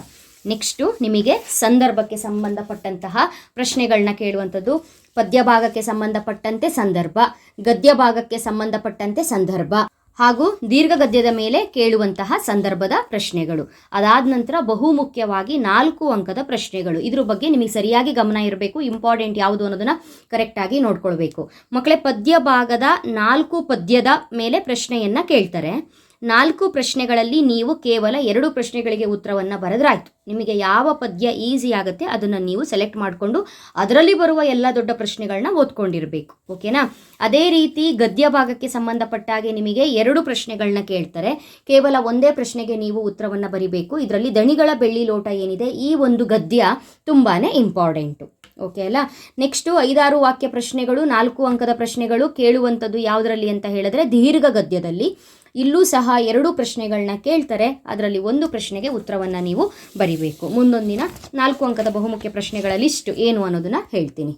A: ನೆಕ್ಸ್ಟು ನಿಮಗೆ ಸಂದರ್ಭಕ್ಕೆ ಸಂಬಂಧಪಟ್ಟಂತಹ ಪ್ರಶ್ನೆಗಳನ್ನ ಕೇಳುವಂಥದ್ದು. ಪದ್ಯ ಭಾಗಕ್ಕೆ ಸಂಬಂಧಪಟ್ಟಂತೆ ಸಂದರ್ಭ, ಗದ್ಯ ಭಾಗಕ್ಕೆ ಸಂಬಂಧಪಟ್ಟಂತೆ ಸಂದರ್ಭ ಹಾಗೂ ದೀರ್ಘ ಗದ್ಯದ ಮೇಲೆ ಕೇಳುವಂತಹ ಸಂದರ್ಭದ ಪ್ರಶ್ನೆಗಳು. ಅದಾದ ನಂತರ ಬಹುಮುಖ್ಯವಾಗಿ 4 ಅಂಕದ ಪ್ರಶ್ನೆಗಳು. ಇದ್ರ ಬಗ್ಗೆ ನಿಮಗೆ ಸರಿಯಾಗಿ ಗಮನ ಇರಬೇಕು. ಇಂಪಾರ್ಟೆಂಟ್ ಯಾವುದು ಅನ್ನೋದನ್ನು ಕರೆಕ್ಟಾಗಿ ನೋಡ್ಕೊಳ್ಬೇಕು ಮಕ್ಕಳೇ. ಪದ್ಯ ಭಾಗದ 4 ಪದ್ಯದ ಮೇಲೆ ಪ್ರಶ್ನೆಯನ್ನು ಕೇಳ್ತಾರೆ. 4 ಪ್ರಶ್ನೆಗಳಲ್ಲಿ ನೀವು ಕೇವಲ 2 ಪ್ರಶ್ನೆಗಳಿಗೆ ಉತ್ತರವನ್ನು ಬರೆದ್ರಾಯ್ತು. ನಿಮಗೆ ಯಾವ ಪದ್ಯ ಈಸಿ ಆಗುತ್ತೆ ಅದನ್ನು ನೀವು ಸೆಲೆಕ್ಟ್ ಮಾಡಿಕೊಂಡು ಅದರಲ್ಲಿ ಬರುವ ಎಲ್ಲ ದೊಡ್ಡ ಪ್ರಶ್ನೆಗಳನ್ನ ಓದ್ಕೊಂಡಿರಬೇಕು. ಓಕೆನಾ? ಅದೇ ರೀತಿ ಗದ್ಯ ಭಾಗಕ್ಕೆ ಸಂಬಂಧಪಟ್ಟಾಗೆ ನಿಮಗೆ 2 ಪ್ರಶ್ನೆಗಳನ್ನ ಕೇಳ್ತಾರೆ. ಕೇವಲ ಒಂದೇ ಪ್ರಶ್ನೆಗೆ ನೀವು ಉತ್ತರವನ್ನು ಬರಿಬೇಕು. ಇದರಲ್ಲಿ ದಣಿಗಳ ಬೆಳ್ಳಿ ಲೋಟ ಏನಿದೆ ಈ ಒಂದು ಗದ್ಯ ತುಂಬಾ ಇಂಪಾರ್ಟೆಂಟು. ಓಕೆ ಅಲ್ಲ? ನೆಕ್ಸ್ಟು 5-6 ವಾಕ್ಯ ಪ್ರಶ್ನೆಗಳು, 4 ಅಂಕದ ಪ್ರಶ್ನೆಗಳು ಕೇಳುವಂಥದ್ದು ಯಾವುದರಲ್ಲಿ ಅಂತ ಹೇಳಿದ್ರೆ ದೀರ್ಘ ಗದ್ಯದಲ್ಲಿ. ಇಲ್ಲೂ ಸಹ 2 ಪ್ರಶ್ನೆಗಳನ್ನ ಕೇಳ್ತಾರೆ. ಅದರಲ್ಲಿ ಒಂದು ಪ್ರಶ್ನೆಗೆ ಉತ್ತರವನ್ನು ನೀವು ಬರಿಬೇಕು. ಮುಂದೊಂದಿನ 4 ಅಂಕದ ಬಹುಮುಖ್ಯ ಪ್ರಶ್ನೆಗಳ ಲಿಸ್ಟ್ ಏನು ಅನ್ನೋದನ್ನು ಹೇಳ್ತೀನಿ.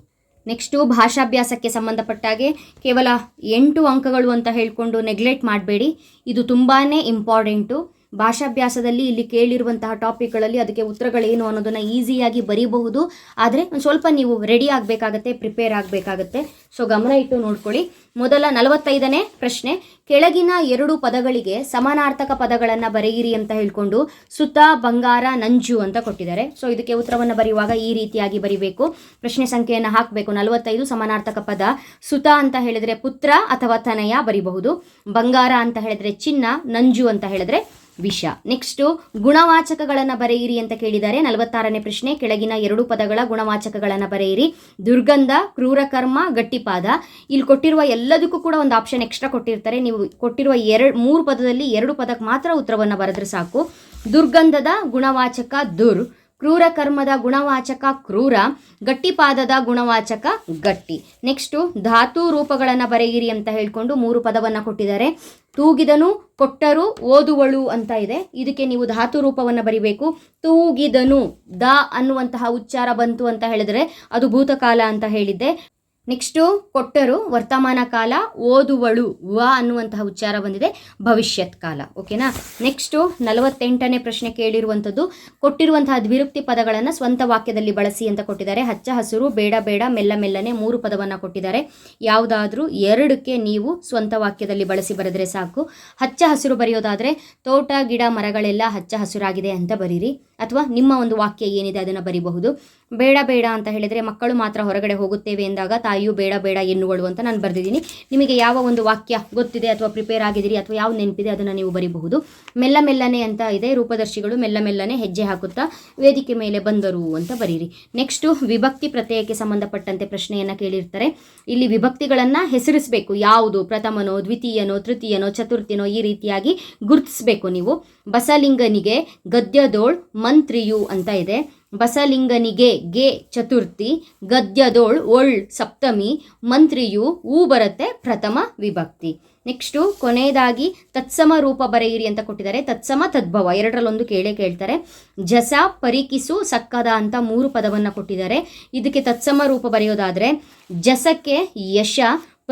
A: ನೆಕ್ಸ್ಟು ಭಾಷಾಭ್ಯಾಸಕ್ಕೆ ಸಂಬಂಧಪಟ್ಟಾಗೆ ಕೇವಲ 8 ಅಂಕಗಳು ಅಂತ ಹೇಳ್ಕೊಂಡು ನೆಗ್ಲೆಕ್ಟ್ ಮಾಡಬೇಡಿ. ಇದು ತುಂಬಾ ಇಂಪಾರ್ಟೆಂಟು. ಭಾಷಾಭ್ಯಾಸದಲ್ಲಿ ಇಲ್ಲಿ ಕೇಳಿರುವಂತಹ ಟಾಪಿಕ್ಗಳಲ್ಲಿ ಅದಕ್ಕೆ ಉತ್ತರಗಳೇನು ಅನ್ನೋದನ್ನು ಈಸಿಯಾಗಿ ಬರೀಬಹುದು. ಆದರೆ ಒಂದು ಸ್ವಲ್ಪ ನೀವು ರೆಡಿ ಆಗಬೇಕಾಗತ್ತೆ, ಪ್ರಿಪೇರ್ ಆಗಬೇಕಾಗತ್ತೆ. ಸೊ ಗಮನ ಇಟ್ಟು ನೋಡ್ಕೊಳ್ಳಿ. ಮೊದಲ 45ನೇ ಪ್ರಶ್ನೆ. ಕೆಳಗಿನ 2 ಪದಗಳಿಗೆ ಸಮಾನಾರ್ಥಕ ಪದಗಳನ್ನು ಬರೆಯಿರಿ ಅಂತ ಹೇಳ್ಕೊಂಡು ಸುತ, ಬಂಗಾರ, ನಂಜು ಅಂತ ಕೊಟ್ಟಿದ್ದಾರೆ. ಸೊ ಇದಕ್ಕೆ ಉತ್ತರವನ್ನು ಬರೆಯುವಾಗ ಈ ರೀತಿಯಾಗಿ ಬರಿಬೇಕು. ಪ್ರಶ್ನೆ ಸಂಖ್ಯೆಯನ್ನು ಹಾಕಬೇಕು. 45 ಸಮಾನಾರ್ಥಕ ಪದ. ಸುತ ಅಂತ ಹೇಳಿದ್ರೆ ಪುತ್ರ ಅಥವಾ ತನಯ ಬರಿಬಹುದು. ಬಂಗಾರ ಅಂತ ಹೇಳಿದ್ರೆ ಚಿನ್ನ, ನಂಜು ಅಂತ ಹೇಳಿದ್ರೆ ವಿಷ. ನೆಕ್ಸ್ಟು ಗುಣವಾಚಕಗಳನ್ನು ಬರೆಯಿರಿ ಅಂತ ಕೇಳಿದ್ದಾರೆ. 46ನೇ ಪ್ರಶ್ನೆ. ಕೆಳಗಿನ 2 ಪದಗಳ ಗುಣವಾಚಕಗಳನ್ನು ಬರೆಯಿರಿ. ದುರ್ಗಂಧ, ಕ್ರೂರಕರ್ಮ, ಗಟ್ಟಿಪಾದ. ಇಲ್ಲಿ ಕೊಟ್ಟಿರುವ ಎಲ್ಲದಕ್ಕೂ ಕೂಡ ಒಂದು ಆಪ್ಷನ್ ಎಕ್ಸ್ಟ್ರಾ ಕೊಟ್ಟಿರ್ತಾರೆ. ನೀವು ಕೊಟ್ಟಿರುವ 3 ಪದದಲ್ಲಿ 2 ಪದಕ್ಕೆ ಮಾತ್ರ ಉತ್ತರವನ್ನು ಬರೆದ್ರೆ ಸಾಕು. ದುರ್ಗಂಧದ ಗುಣವಾಚಕ ದುರ್, ಕ್ರೂರ ಕರ್ಮದ ಗುಣವಾಚಕ ಕ್ರೂರ, ಗಟ್ಟಿಪಾದದ ಗುಣವಾಚಕ ಗಟ್ಟಿ. ನೆಕ್ಸ್ಟು ಧಾತು ರೂಪಗಳನ್ನು ಬರೆಯಿರಿ ಅಂತ ಹೇಳ್ಕೊಂಡು 3 ಪದವನ್ನು ಕೊಟ್ಟಿದ್ದಾರೆ. ತೂಗಿದನು, ಕೊಟ್ಟರು, ಓದುವಳು ಅಂತ ಇದೆ. ಇದಕ್ಕೆ ನೀವು ಧಾತು ರೂಪವನ್ನು ಬರಿಬೇಕು. ತೂಗಿದನು, ದ ಅನ್ನುವಂತಹ ಉಚ್ಚಾರ ಬಂತು ಅಂತ ಹೇಳಿದ್ರೆ ಅದು ಭೂತಕಾಲ ಅಂತ ಹೇಳಿದ್ದೆ. ನೆಕ್ಸ್ಟು ಕೊಟ್ಟರು ವರ್ತಮಾನ ಕಾಲ, ಓದುವಳು ವ ಅನ್ನುವಂತಹ ಉಚ್ಚಾರ ಬಂದಿದೆ ಭವಿಷ್ಯತ್ ಕಾಲ. ಓಕೆನಾ? ನೆಕ್ಸ್ಟು 48ನೇ ಪ್ರಶ್ನೆ ಕೇಳಿರುವಂಥದ್ದು ಕೊಟ್ಟಿರುವಂತಹ ದ್ವಿರುಕ್ತಿ ಪದಗಳನ್ನು ಸ್ವಂತ ವಾಕ್ಯದಲ್ಲಿ ಬಳಸಿ ಅಂತ ಕೊಟ್ಟಿದ್ದಾರೆ. ಹಚ್ಚ ಹಸಿರು, ಬೇಡ ಬೇಡ, ಮೆಲ್ಲ ಮೆಲ್ಲನೆ 3 ಪದವನ್ನು ಕೊಟ್ಟಿದ್ದಾರೆ. ಯಾವುದಾದ್ರೂ 2ಕ್ಕೆ ನೀವು ಸ್ವಂತ ವಾಕ್ಯದಲ್ಲಿ ಬಳಸಿ ಬರೆದರೆ ಸಾಕು. ಹಚ್ಚ ಹಸಿರು ಬರೆಯೋದಾದರೆ ತೋಟ ಗಿಡ ಮರಗಳೆಲ್ಲ ಹಚ್ಚ ಹಸಿರಾಗಿದೆ ಅಂತ ಬರೀರಿ, ಅಥವಾ ನಿಮ್ಮ ಒಂದು ವಾಕ್ಯ ಏನಿದೆ ಅದನ್ನು ಬರೀಬಹುದು. ಬೇಡ ಬೇಡ ಅಂತ ಹೇಳಿದರೆ ಮಕ್ಕಳು ಮಾತ್ರ ಹೊರಗಡೆ ಹೋಗುತ್ತೇವೆ ಎಂದಾಗ ತಾಯಿ ತಾಯಿಯು ಬೇಡ ಬೇಡ ಎನ್ನುವಳು ಅಂತ ನಾನು ಬರೆದಿದ್ದೀನಿ. ನಿಮಗೆ ಯಾವ ಒಂದು ವಾಕ್ಯ ಗೊತ್ತಿದೆ ಅಥವಾ ಪ್ರಿಪೇರ್ ಆಗಿದ್ದೀರಿ ಅಥವಾ ಯಾವ ನೆನಪಿದೆ ಅದನ್ನು ನೀವು ಬರೀಬಹುದು. ಮೆಲ್ಲ ಮೆಲ್ಲನೆ ಅಂತ ಇದೆ, ರೂಪದರ್ಶಿಗಳು ಮೆಲ್ಲ ಮೆಲ್ಲನೆ ಹೆಜ್ಜೆ ಹಾಕುತ್ತಾ ವೇದಿಕೆ ಮೇಲೆ ಬಂದರು ಅಂತ ಬರೀರಿ. ನೆಕ್ಸ್ಟು ವಿಭಕ್ತಿ ಪ್ರತ್ಯಯಕ್ಕೆ ಸಂಬಂಧಪಟ್ಟಂತೆ ಪ್ರಶ್ನೆಯನ್ನು ಕೇಳಿರ್ತಾರೆ. ಇಲ್ಲಿ ವಿಭಕ್ತಿಗಳನ್ನು ಹೆಸರಿಸಬೇಕು, ಯಾವುದು ಪ್ರಥಮನೋ ದ್ವಿತೀಯನೋ ತೃತೀಯನೋ ಚತುರ್ಥಿನೋ ಈ ರೀತಿಯಾಗಿ ಗುರುತಿಸಬೇಕು ನೀವು. ಬಸಲಿಂಗನಿಗೆ ಗದ್ಯದೋಳ್ ಮಂತ್ರಿಯು ಅಂತ ಇದೆ. ಬಸಲಿಂಗನಿಗೆ ಗೆ ಚತುರ್ಥಿ, ಗದ್ಯದೋಳ್ ಒಳ್ ಸಪ್ತಮಿ, ಮಂತ್ರಿಯು ಊ ಬರುತ್ತೆ ಪ್ರಥಮ ವಿಭಕ್ತಿ. ನೆಕ್ಸ್ಟು ಕೊನೆಯದಾಗಿ ತತ್ಸಮ ರೂಪ ಬರೆಯಿರಿ ಅಂತ ಕೊಟ್ಟಿದ್ದಾರೆ. ತತ್ಸಮ ತದ್ಭವ ಎರಡರಲ್ಲೊಂದು ಕೇಳ್ತಾರೆ. ಜಸ ಪರಿಕಿಸು ಸಕ್ಕದ ಅಂತ 3 ಪದವನ್ನು ಕೊಟ್ಟಿದ್ದಾರೆ. ಇದಕ್ಕೆ ತತ್ಸಮ ರೂಪ ಬರೆಯೋದಾದರೆ ಜಸಕ್ಕೆ ಯಶ,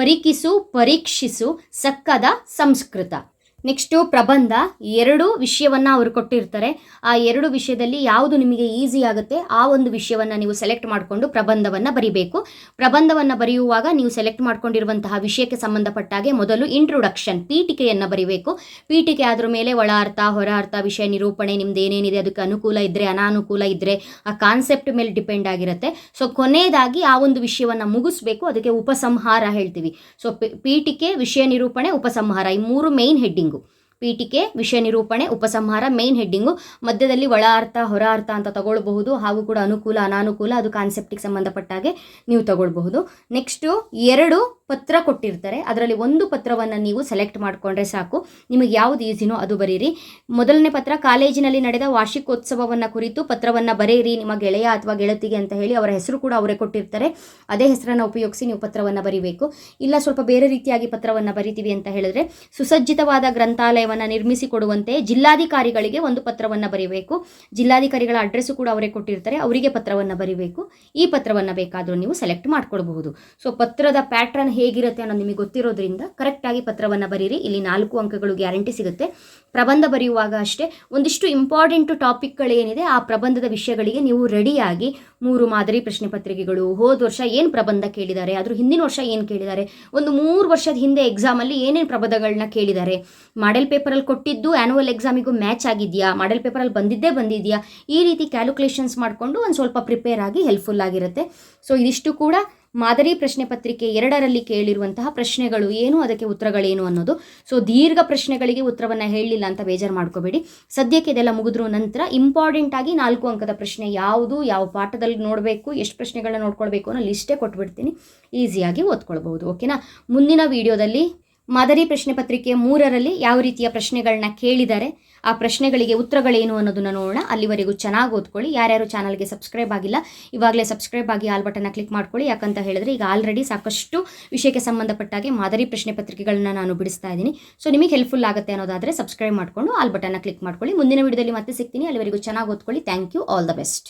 A: ಪರಿಕಿಸು ಪರೀಕ್ಷಿಸು, ಸಕ್ಕದ ಸಂಸ್ಕೃತ. ನೆಕ್ಸ್ಟು ಪ್ರಬಂಧ 2 ವಿಷಯವನ್ನು ಅವರು ಕೊಟ್ಟಿರ್ತಾರೆ. ಆ 2 ವಿಷಯದಲ್ಲಿ ಯಾವುದು ನಿಮಗೆ ಈಸಿ ಆಗುತ್ತೆ ಆ ಒಂದು ವಿಷಯವನ್ನು ನೀವು ಸೆಲೆಕ್ಟ್ ಮಾಡಿಕೊಂಡು ಪ್ರಬಂಧವನ್ನು ಬರೀಬೇಕು. ಪ್ರಬಂಧವನ್ನು ಬರೆಯುವಾಗ ನೀವು ಸೆಲೆಕ್ಟ್ ಮಾಡ್ಕೊಂಡಿರುವಂತಹ ವಿಷಯಕ್ಕೆ ಸಂಬಂಧಪಟ್ಟಾಗೆ ಮೊದಲು ಇಂಟ್ರೊಡಕ್ಷನ್ ಪೀಠಿಕೆಯನ್ನು ಬರೀಬೇಕು. ಪೀಠಿಕೆ ಅದರ ಮೇಲೆ ಒಳ ಅರ್ಥ ಹೊರ ಅರ್ಥ ವಿಷಯ ನಿರೂಪಣೆ ನಿಮ್ದು ಏನೇನಿದೆ ಅದಕ್ಕೆ ಅನುಕೂಲ ಇದ್ದರೆ ಅನಾನುಕೂಲ ಇದ್ದರೆ ಆ ಕಾನ್ಸೆಪ್ಟ್ ಮೇಲೆ ಡಿಪೆಂಡ್ ಆಗಿರುತ್ತೆ. ಸೊ ಕೊನೆಯದಾಗಿ ಆ ಒಂದು ವಿಷಯವನ್ನು ಮುಗಿಸ್ಬೇಕು, ಅದಕ್ಕೆ ಉಪಸಂಹಾರ ಹೇಳ್ತೀವಿ. ಸೊ ಪೀಠಿಕೆ ವಿಷಯ ನಿರೂಪಣೆ ಉಪಸಂಹಾರ ಈ 3 ಮೇನ್ ಹೆಡ್ಡಿಂಗು. ಪೀಠಿಕೆ ವಿಷಯ ನಿರೂಪಣೆ ಉಪಸಂಹಾರ ಮೇನ್ ಹೆಡ್ಡಿಂಗು. ಮಧ್ಯದಲ್ಲಿ ಒಳ ಅರ್ಥ ಹೊರ ಅರ್ಥ ಅಂತ ತಗೊಳ್ಬಹುದು, ಹಾಗೂ ಕೂಡ ಅನುಕೂಲ ಅನಾನುಕೂಲ ಅದು ಕಾನ್ಸೆಪ್ಟಿಗೆ ಸಂಬಂಧಪಟ್ಟಾಗೆ ನೀವು ತಗೊಳ್ಬಹುದು. ನೆಕ್ಸ್ಟು 2 ಪತ್ರ ಕೊಟ್ಟಿರ್ತಾರೆ. ಅದರಲ್ಲಿ ಒಂದು ಪತ್ರವನ್ನು ನೀವು ಸೆಲೆಕ್ಟ್ ಮಾಡಿಕೊಂಡ್ರೆ ಸಾಕು. ನಿಮಗೆ ಯಾವುದು ಈಸಿನೋ ಅದು ಬರೀರಿ. ಮೊದಲನೇ ಪತ್ರ ಕಾಲೇಜಿನಲ್ಲಿ ನಡೆದ ವಾರ್ಷಿಕೋತ್ಸವವನ್ನು ಕುರಿತು ಪತ್ರವನ್ನು ಬರೆಯಿರಿ ನಿಮ್ಮ ಗೆಳೆಯ ಅಥವಾ ಗೆಳತಿಗೆ ಅಂತ ಹೇಳಿ ಅವರ ಹೆಸರು ಕೂಡ ಅವರೇ ಕೊಟ್ಟಿರ್ತಾರೆ. ಅದೇ ಹೆಸರನ್ನು ಉಪಯೋಗಿಸಿ ನೀವು ಪತ್ರವನ್ನು ಬರೀಬೇಕು. ಇಲ್ಲ ಸ್ವಲ್ಪ ಬೇರೆ ರೀತಿಯಾಗಿ ಪತ್ರವನ್ನು ಬರಿತೀವಿ ಅಂತ ಹೇಳಿದ್ರೆ ಸುಸಜ್ಜಿತವಾದ ಗ್ರಂಥಾಲಯವನ್ನು ನಿರ್ಮಿಸಿಕೊಡುವಂತೆ ಜಿಲ್ಲಾಧಿಕಾರಿಗಳಿಗೆ ಒಂದು ಪತ್ರವನ್ನು ಬರೀಬೇಕು. ಜಿಲ್ಲಾಧಿಕಾರಿಗಳ ಅಡ್ರೆಸ್ಸು ಕೂಡ ಅವರೇ ಕೊಟ್ಟಿರ್ತಾರೆ, ಅವರಿಗೆ ಪತ್ರವನ್ನು ಬರೀಬೇಕು. ಈ ಪತ್ರವನ್ನು ಬೇಕಾದರೂ ನೀವು ಸೆಲೆಕ್ಟ್ ಮಾಡ್ಕೊಳ್ಬಹುದು. ಸೊ ಪತ್ರದ ಪ್ಯಾಟ್ರನ್ ಹೇಗಿರುತ್ತೆ ಅನ್ನೋದು ನಿಮಗೆ ಗೊತ್ತಿರೋದ್ರಿಂದ ಕರೆಕ್ಟಾಗಿ ಪತ್ರವನ್ನು ಬರೀರಿ. ಇಲ್ಲಿ 4 ಅಂಕಗಳು ಗ್ಯಾರಂಟಿ ಸಿಗುತ್ತೆ. ಪ್ರಬಂಧ ಬರೆಯುವಾಗ ಅಷ್ಟೇ ಒಂದಿಷ್ಟು ಇಂಪಾರ್ಟೆಂಟ್ ಟಾಪಿಕ್ಗಳೇನಿದೆ ಆ ಪ್ರಬಂಧದ ವಿಷಯಗಳಿಗೆ ನೀವು ರೆಡಿಯಾಗಿ 3 ಮಾದರಿ ಪ್ರಶ್ನೆ ಪತ್ರಿಕೆಗಳು, ಹೋದ ವರ್ಷ ಏನು ಪ್ರಬಂಧ ಕೇಳಿದ್ದಾರೆ, ಅದ್ರ ಹಿಂದಿನ ವರ್ಷ ಏನು ಕೇಳಿದ್ದಾರೆ, ಒಂದು 3 ವರ್ಷದ ಹಿಂದೆ ಎಕ್ಸಾಮಲ್ಲಿ ಏನೇನು ಪ್ರಬಂಧಗಳನ್ನ ಕೇಳಿದ್ದಾರೆ, ಮಾಡೆಲ್ ಪೇಪರಲ್ಲಿ ಕೊಟ್ಟಿದ್ದು ಆ್ಯನುವಲ್ ಎಕ್ಸಾಮಿಗೂ ಮ್ಯಾಚ್ ಆಗಿದೆಯಾ, ಮಾಡೆಲ್ ಪೇಪರಲ್ಲಿ ಬಂದಿದೆಯಾ, ಈ ರೀತಿ ಕ್ಯಾಲ್ಕುಲೇಷನ್ಸ್ ಮಾಡಿಕೊಂಡು ಒಂದು ಸ್ವಲ್ಪ ಪ್ರಿಪೇರ್ ಆಗಿ ಹೆಲ್ಪ್ಫುಲ್ ಆಗಿರುತ್ತೆ. ಸೊ ಇದಿಷ್ಟು ಕೂಡ ಮಾದರಿ ಪ್ರಶ್ನೆ ಪತ್ರಿಕೆ 2ರಲ್ಲಿ ಕೇಳಿರುವಂತಹ ಪ್ರಶ್ನೆಗಳು ಏನು, ಅದಕ್ಕೆ ಉತ್ತರಗಳೇನು ಅನ್ನೋದು. ಸೊ ದೀರ್ಘ ಪ್ರಶ್ನೆಗಳಿಗೆ ಉತ್ತರವನ್ನು ಹೇಳಲಿಲ್ಲ ಅಂತ ಬೇಜಾರು ಮಾಡ್ಕೋಬೇಡಿ. ಸದ್ಯಕ್ಕೆ ಇದೆಲ್ಲ ಮುಗಿದ್ರೂ ನಂತರ ಇಂಪಾರ್ಟೆಂಟ್ ಆಗಿ 4 ಅಂಕದ ಪ್ರಶ್ನೆ ಯಾವುದು, ಯಾವ ಪಾಠದಲ್ಲಿ ನೋಡಬೇಕು, ಎಷ್ಟು ಪ್ರಶ್ನೆಗಳನ್ನ ನೋಡ್ಕೊಳ್ಬೇಕು ಅನ್ನೋ ಲಿಸ್ಟೇ ಕೊಟ್ಬಿಡ್ತೀನಿ. ಈಸಿಯಾಗಿ ಓದ್ಕೊಳ್ಬಹುದು. ಓಕೆನಾ. ಮುಂದಿನ ವಿಡಿಯೋದಲ್ಲಿ ಮಾದರಿ ಪ್ರಶ್ನೆ ಪತ್ರಿಕೆ 3ರಲ್ಲಿ ಯಾವ ರೀತಿಯ ಪ್ರಶ್ನೆಗಳನ್ನ ಕೇಳಿದ್ದಾರೆ, ಆ ಪ್ರಶ್ನೆಗಳಿಗೆ ಉತ್ತರಗಳೇನು ಅನ್ನೋದನ್ನು ನೋಡೋಣ. ಅಲ್ಲಿವರೆಗೂ ಚೆನ್ನಾಗಿ ಓದ್ಕೊಳ್ಳಿ. ಯಾರ್ಯಾರು ಚಾನಲ್ಗೆ ಸಬ್ಸ್ಕ್ರೈಬ್ ಆಗಿಲ್ಲ ಇವಾಗಲೇ ಸಬ್ಸ್ಕ್ರೈಬ್ ಆಗಿ ಆಲ್ ಬಟನ್ನ ಕ್ಲಿಕ್ ಮಾಡ್ಕೊಳ್ಳಿ. ಯಾಕಂತ ಹೇಳಿದ್ರೆ ಈಗ ಆಲ್ರೆಡಿ ಸಾಕಷ್ಟು ವಿಷಯಕ್ಕೆ ಸಂಬಂಧಪಟ್ಟಾಗೆ ಮಾದರಿ ಪ್ರಶ್ನೆ ಪತ್ರಿಕೆಗಳನ್ನ ನಾನು ಬಿಡಿಸ್ತಾ ಇದ್ದೀನಿ. ಸೊ ನಿಮಗೆ ಹೆಲ್ಪ್ಫುಲ್ ಆಗುತ್ತೆ ಅನ್ನೋದಾದರೆ ಸಬ್ಸ್ಕ್ರೈಬ್ ಮಾಡಿಕೊಂಡು ಆಲ್ ಬಟನ್ನ ಕ್ಲಿಕ್ ಮಾಡ್ಕೊಳ್ಳಿ. ಮುಂದಿನ ವಿಡಿಯೋದಲ್ಲಿ ಮತ್ತೆ ಸಿಗ್ತೀನಿ. ಅಲ್ಲಿವರೆಗೂ ಚೆನ್ನಾಗಿ ಓದ್ಕೊಳ್ಳಿ. Thank you. All the best.